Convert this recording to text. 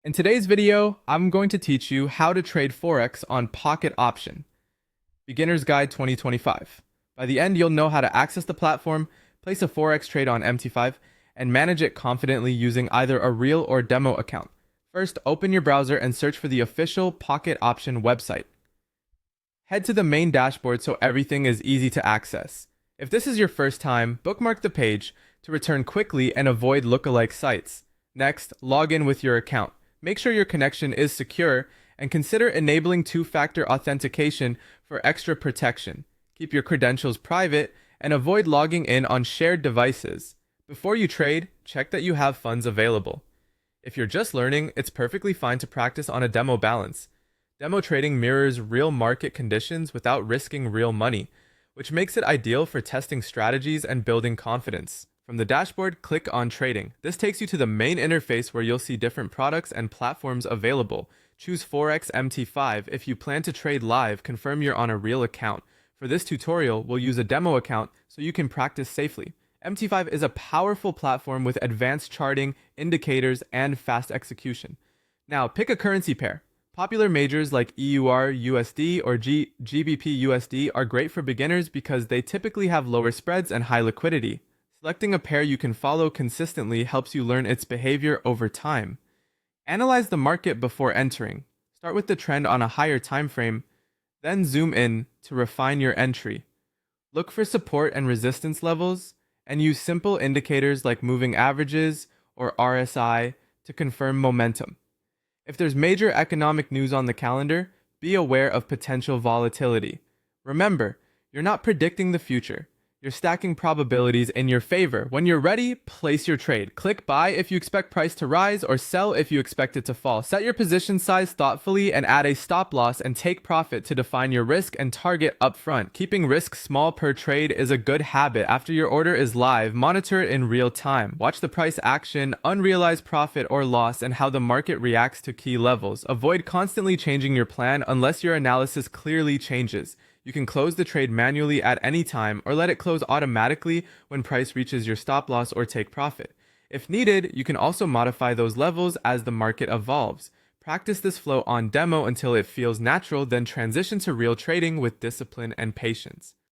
In today's video, I'm going to teach you how to trade Forex on Pocket Option. Beginner's Guide 2025. By the end, you'll know how to access the platform, place a Forex trade on MT5, and manage it confidently using either a real or demo account. First, open your browser and search for the official Pocket Option website. Head to the main dashboard so everything is easy to access. If this is your first time, bookmark the page to return quickly and avoid lookalike sites. Next, log in with your account. Make sure your connection is secure and consider enabling two-factor authentication for extra protection. Keep your credentials private and avoid logging in on shared devices. Before you trade, check that you have funds available. If you're just learning, it's perfectly fine to practice on a demo balance. Demo trading mirrors real market conditions without risking real money, which makes it ideal for testing strategies and building confidence. From the dashboard, click on Trading. This takes you to the main interface where you'll see different products and platforms available. Choose Forex MT5 if you plan to trade live. Confirm you're on a real account. For this tutorial, we'll use a demo account so you can practice safely. MT5 is a powerful platform with advanced charting, indicators, and fast execution. Now, pick a currency pair. Popular majors like EUR USD or GBP USD are great for beginners because they typically have lower spreads and high liquidity. Selecting a pair you can follow consistently helps you learn its behavior over time. Analyze the market before entering. Start with the trend on a higher time frame, then zoom in to refine your entry. Look for support and resistance levels, and use simple indicators like moving averages or RSI to confirm momentum. If there's major economic news on the calendar, be aware of potential volatility. Remember, you're not predicting the future. You're stacking probabilities in your favor. When you're ready, place your trade. Click buy if you expect price to rise or sell if you expect it to fall. Set your position size thoughtfully and add a stop loss and take profit to define your risk and target upfront. Keeping risk small per trade is a good habit. After your order is live, monitor it in real time. Watch the price action, unrealized profit or loss, and how the market reacts to key levels. Avoid constantly changing your plan unless your analysis clearly changes. You can close the trade manually at any time or let it close automatically when price reaches your stop loss or take profit. If needed, you can also modify those levels as the market evolves. Practice this flow on demo until it feels natural, then transition to real trading with discipline and patience.